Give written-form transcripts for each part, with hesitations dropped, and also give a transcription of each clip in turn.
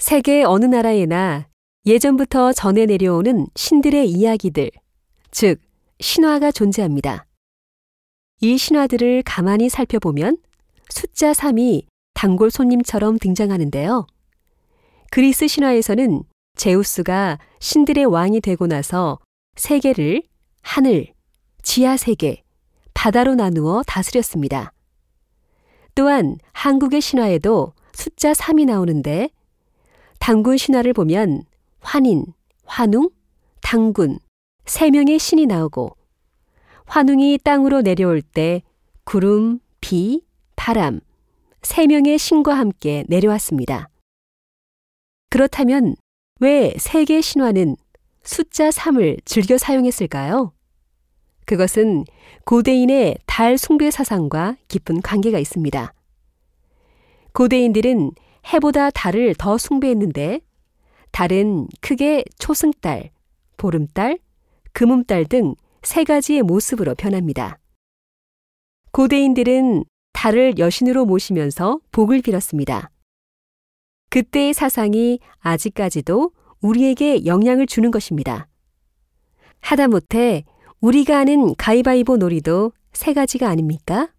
세계 어느 나라에나 예전부터 전해 내려오는 신들의 이야기들, 즉 신화가 존재합니다. 이 신화들을 가만히 살펴보면 숫자 3이 단골 손님처럼 등장하는데요. 그리스 신화에서는 제우스가 신들의 왕이 되고 나서 세계를 하늘, 지하 세계, 바다로 나누어 다스렸습니다. 또한 한국의 신화에도 숫자 3이 나오는데 단군 신화를 보면 환인, 환웅, 당군, 3명의 신이 나오고 환웅이 땅으로 내려올 때 구름, 비, 바람, 3명의 신과 함께 내려왔습니다. 그렇다면 왜 세계 신화는 숫자 3을 즐겨 사용했을까요? 그것은 고대인의 달 숭배 사상과 깊은 관계가 있습니다. 고대인들은 해보다 달을 더 숭배했는데 달은 크게 초승달, 보름달, 금음달 등 3가지의 모습으로 변합니다. 고대인들은 달을 여신으로 모시면서 복을 빌었습니다. 그때의 사상이 아직까지도 우리에게 영향을 주는 것입니다. 하다못해 우리가 아는 가위바위보 놀이도 3가지가 아닙니까?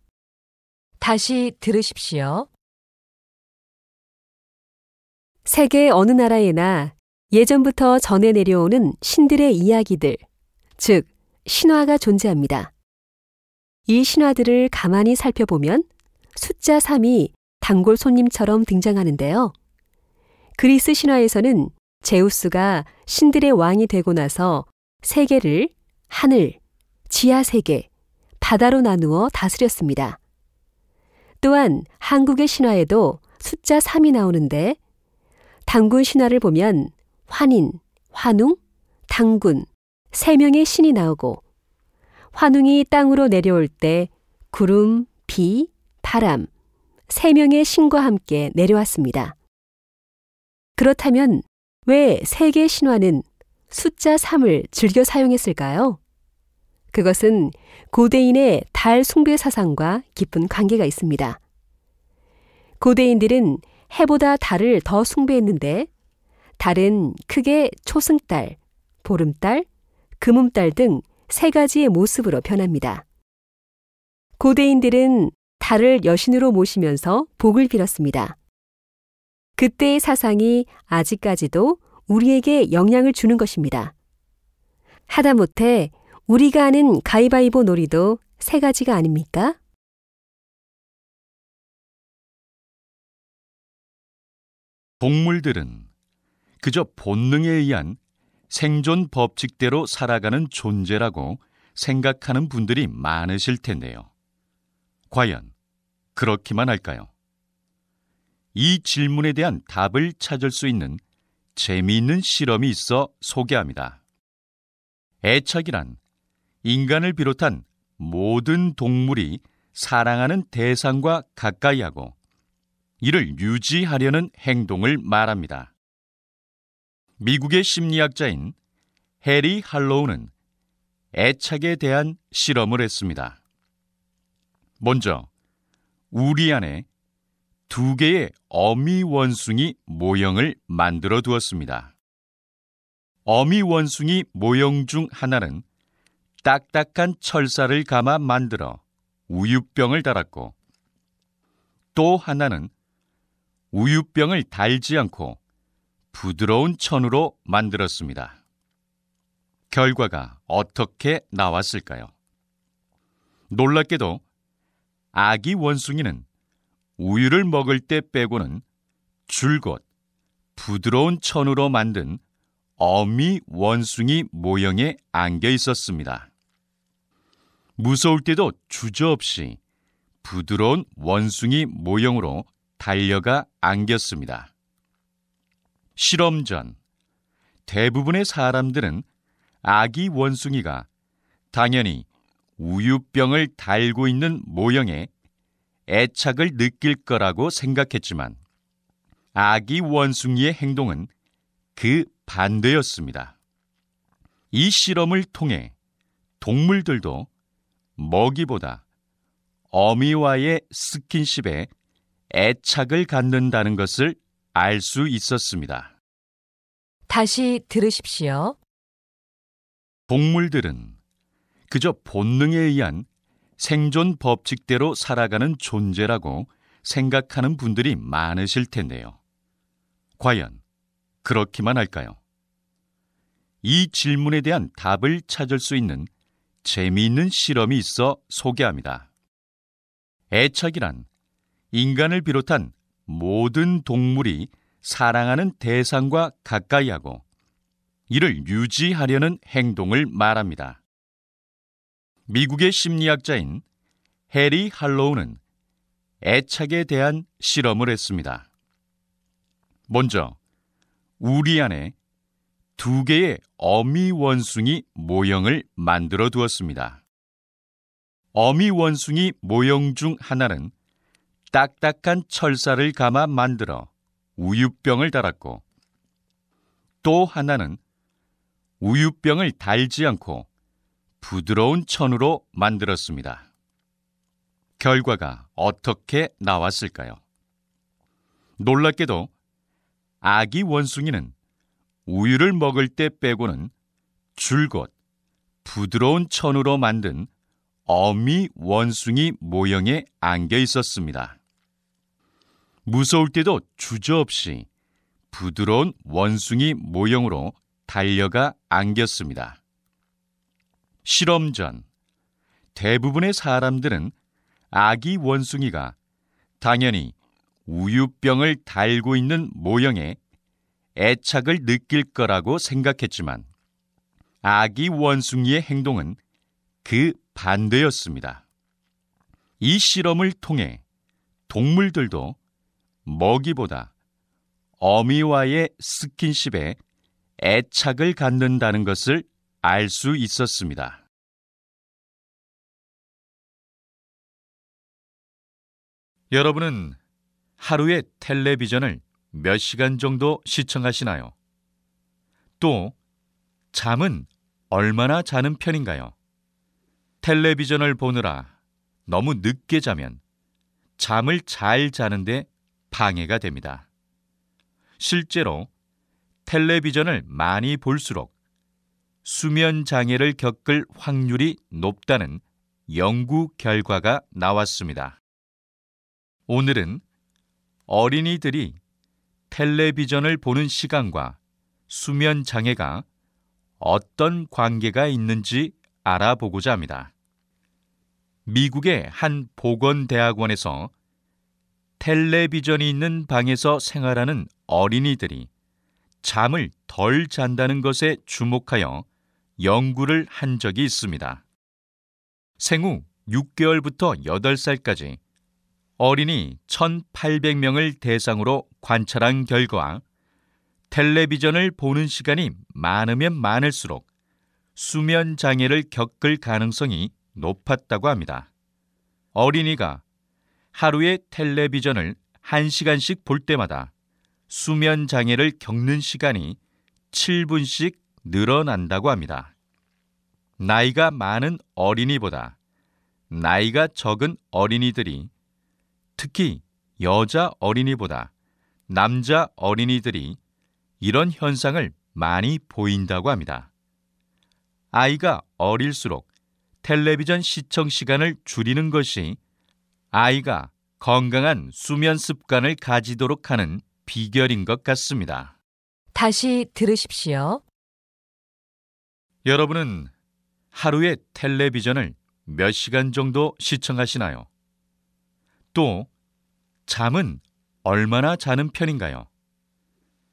다시 들으십시오. 세계 어느 나라에나 예전부터 전해 내려오는 신들의 이야기들, 즉 신화가 존재합니다. 이 신화들을 가만히 살펴보면 숫자 3이 단골 손님처럼 등장하는데요. 그리스 신화에서는 제우스가 신들의 왕이 되고 나서 세계를 하늘, 지하 세계, 바다로 나누어 다스렸습니다. 또한 한국의 신화에도 숫자 3이 나오는데 당군 신화를 보면 환인, 환웅, 당군, 3명의 신이 나오고 환웅이 땅으로 내려올 때 구름, 비, 바람, 3명의 신과 함께 내려왔습니다. 그렇다면 왜 세계 신화는 숫자 3을 즐겨 사용했을까요? 그것은 고대인의 달 숭배 사상과 깊은 관계가 있습니다. 고대인들은 해보다 달을 더 숭배했는데 달은 크게 초승달, 보름달, 금음달 등 3가지의 모습으로 변합니다. 고대인들은 달을 여신으로 모시면서 복을 빌었습니다. 그때의 사상이 아직까지도 우리에게 영향을 주는 것입니다. 하다못해 우리가 아는 가위바위보 놀이도 3가지가 아닙니까? 동물들은 그저 본능에 의한 생존 법칙대로 살아가는 존재라고 생각하는 분들이 많으실 텐데요. 과연 그렇기만 할까요? 이 질문에 대한 답을 찾을 수 있는 재미있는 실험이 있어 소개합니다. 애착이란 인간을 비롯한 모든 동물이 사랑하는 대상과 가까이하고 이를 유지하려는 행동을 말합니다. 미국의 심리학자인 해리 할로우는 애착에 대한 실험을 했습니다. 먼저 우리 안에 2개의 어미 원숭이 모형을 만들어 두었습니다. 어미 원숭이 모형 중 하나는 딱딱한 철사를 감아 만들어 우유병을 달았고 또 하나는 우유병을 달지 않고 부드러운 천으로 만들었습니다. 결과가 어떻게 나왔을까요? 놀랍게도 아기 원숭이는 우유를 먹을 때 빼고는 줄곧 부드러운 천으로 만든 어미 원숭이 모형에 안겨 있었습니다. 무서울 때도 주저없이 부드러운 원숭이 모형으로 달려가 안겼습니다. 실험 전 대부분의 사람들은 아기 원숭이가 당연히 우유병을 달고 있는 모형에 애착을 느낄 거라고 생각했지만 아기 원숭이의 행동은 그 반대였습니다. 이 실험을 통해 동물들도 먹이보다 어미와의 스킨십에 애착을 갖는다는 것을 알 수 있었습니다. 다시 들으십시오. 동물들은 그저 본능에 의한 생존 법칙대로 살아가는 존재라고 생각하는 분들이 많으실 텐데요. 과연 그렇기만 할까요? 이 질문에 대한 답을 찾을 수 있는 재미있는 실험이 있어 소개합니다. 애착이란 인간을 비롯한 모든 동물이 사랑하는 대상과 가까이하고 이를 유지하려는 행동을 말합니다. 미국의 심리학자인 해리 할로우는 애착에 대한 실험을 했습니다. 먼저 우리 안에 2개의 어미 원숭이 모형을 만들어 두었습니다. 어미 원숭이 모형 중 하나는 딱딱한 철사를 감아 만들어 우유병을 달았고, 또 하나는 우유병을 달지 않고 부드러운 천으로 만들었습니다. 결과가 어떻게 나왔을까요? 놀랍게도 아기 원숭이는 우유를 먹을 때 빼고는 줄곧 부드러운 천으로 만든 어미 원숭이 모형에 안겨 있었습니다. 무서울 때도 주저없이 부드러운 원숭이 모형으로 달려가 안겼습니다. 실험 전 대부분의 사람들은 아기 원숭이가 당연히 우유병을 달고 있는 모형에 애착을 느낄 거라고 생각했지만 아기 원숭이의 행동은 그 반대였습니다. 이 실험을 통해 동물들도 먹이보다 어미와의 스킨십에 애착을 갖는다는 것을 알 수 있었습니다. 여러분은 하루에 텔레비전을 몇 시간 정도 시청하시나요? 또 잠은 얼마나 자는 편인가요? 텔레비전을 보느라 너무 늦게 자면 잠을 잘 자는데 방해가 됩니다. 실제로 텔레비전을 많이 볼수록 수면 장애를 겪을 확률이 높다는 연구 결과가 나왔습니다. 오늘은 어린이들이 텔레비전을 보는 시간과 수면 장애가 어떤 관계가 있는지 알아보고자 합니다. 미국의 한 보건대학원에서 텔레비전이 있는 방에서 생활하는 어린이들이 잠을 덜 잔다는 것에 주목하여 연구를 한 적이 있습니다. 생후 6개월부터 8살까지 어린이 1,800명을 대상으로 관찰한 결과 텔레비전을 보는 시간이 많으면 많을수록 수면 장애를 겪을 가능성이 높았다고 합니다. 어린이가 하루에 텔레비전을 1시간씩 볼 때마다 수면 장애를 겪는 시간이 7분씩 늘어난다고 합니다. 나이가 많은 어린이보다 나이가 적은 어린이들이, 특히 여자 어린이보다 남자 어린이들이 이런 현상을 많이 보인다고 합니다. 아이가 어릴수록 텔레비전 시청 시간을 줄이는 것이 아이가 건강한 수면 습관을 가지도록 하는 비결인 것 같습니다. 다시 들으십시오. 여러분은 하루에 텔레비전을 몇 시간 정도 시청하시나요? 또 잠은 얼마나 자는 편인가요?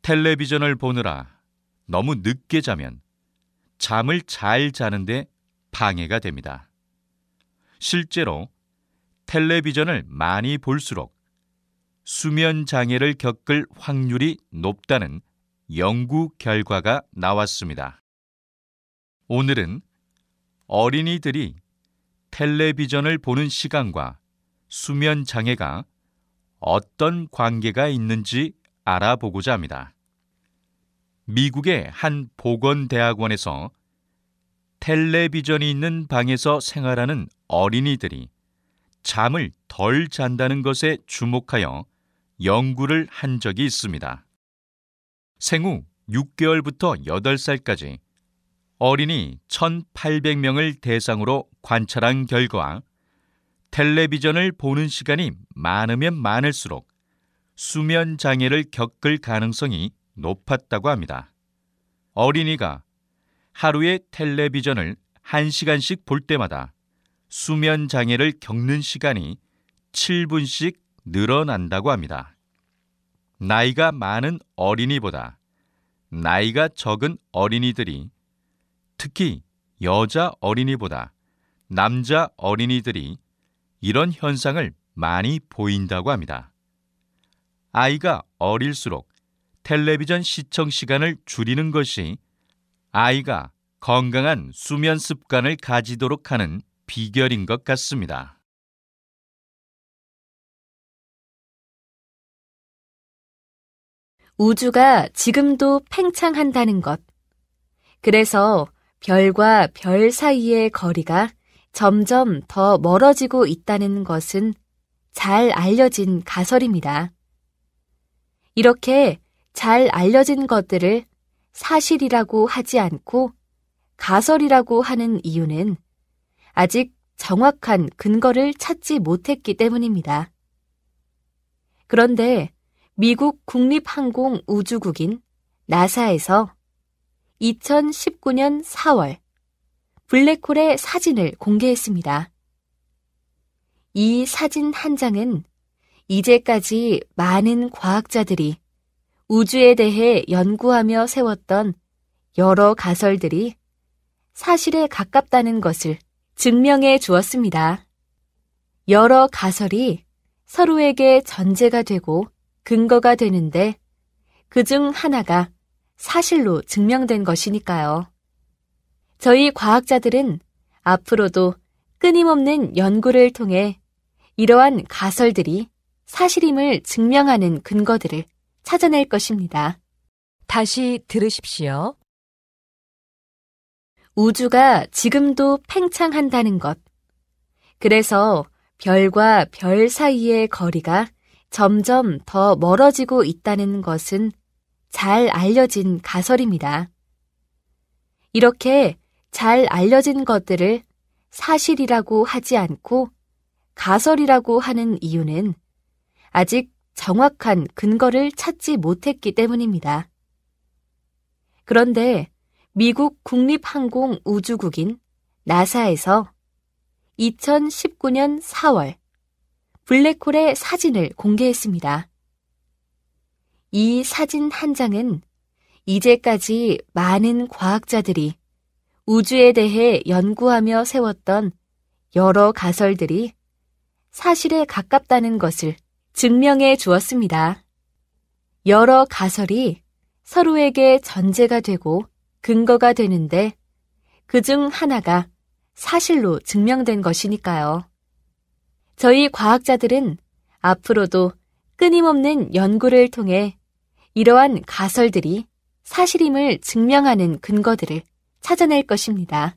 텔레비전을 보느라 너무 늦게 자면 잠을 잘 자는데 방해가 됩니다. 실제로 텔레비전을 많이 볼수록 수면 장애를 겪을 확률이 높다는 연구 결과가 나왔습니다. 오늘은 어린이들이 텔레비전을 보는 시간과 수면 장애가 어떤 관계가 있는지 알아보고자 합니다. 미국의 한 보건대학원에서 텔레비전이 있는 방에서 생활하는 어린이들이 잠을 덜 잔다는 것에 주목하여 연구를 한 적이 있습니다. 생후 6개월부터 8살까지 어린이 1,800명을 대상으로 관찰한 결과 텔레비전을 보는 시간이 많으면 많을수록 수면 장애를 겪을 가능성이 높았다고 합니다. 어린이가 하루에 텔레비전을 1시간씩 볼 때마다 수면 장애를 겪는 시간이 7분씩 늘어난다고 합니다. 나이가 많은 어린이보다 나이가 적은 어린이들이, 특히 여자 어린이보다 남자 어린이들이 이런 현상을 많이 보인다고 합니다. 아이가 어릴수록 텔레비전 시청 시간을 줄이는 것이 아이가 건강한 수면 습관을 가지도록 하는 비결인 것 같습니다. 우주가 지금도 팽창한다는 것. 그래서 별과 별 사이의 거리가 점점 더 멀어지고 있다는 것은 잘 알려진 가설입니다. 이렇게 잘 알려진 것들을 사실이라고 하지 않고 가설이라고 하는 이유는 아직 정확한 근거를 찾지 못했기 때문입니다. 그런데 미국 국립항공우주국인 나사에서 2019년 4월 블랙홀의 사진을 공개했습니다. 이 사진 한 장은 이제까지 많은 과학자들이 우주에 대해 연구하며 세웠던 여러 가설들이 사실에 가깝다는 것을 증명해 주었습니다. 여러 가설이 서로에게 전제가 되고 근거가 되는데 그중 하나가 사실로 증명된 것이니까요. 저희 과학자들은 앞으로도 끊임없는 연구를 통해 이러한 가설들이 사실임을 증명하는 근거들을 찾아낼 것입니다. 다시 들으십시오. 우주가 지금도 팽창한다는 것. 그래서 별과 별 사이의 거리가 점점 더 멀어지고 있다는 것은 잘 알려진 가설입니다. 이렇게 잘 알려진 것들을 사실이라고 하지 않고 가설이라고 하는 이유는 아직 정확한 근거를 찾지 못했기 때문입니다. 그런데 미국 국립항공우주국인 나사에서 2019년 4월 블랙홀의 사진을 공개했습니다. 이 사진 한 장은 이제까지 많은 과학자들이 우주에 대해 연구하며 세웠던 여러 가설들이 사실에 가깝다는 것을 증명해 주었습니다. 여러 가설이 서로에게 전제가 되고 근거가 되는데 그중 하나가 사실로 증명된 것이니까요. 저희 과학자들은 앞으로도 끊임없는 연구를 통해 이러한 가설들이 사실임을 증명하는 근거들을 찾아낼 것입니다.